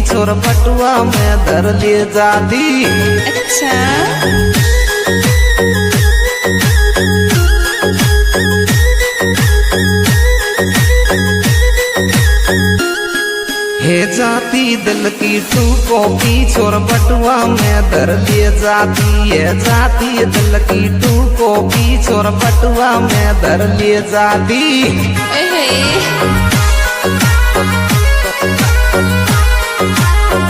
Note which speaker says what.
Speaker 1: छोर बटुआ में धर ले जाती।
Speaker 2: अच्छा
Speaker 1: हे जाती दिल की तू कॉपी छोर बटुआ में धर ले जाती। है जाती दिल की तू कॉपी छोर बटुआ में धर ले जाती।
Speaker 2: ओए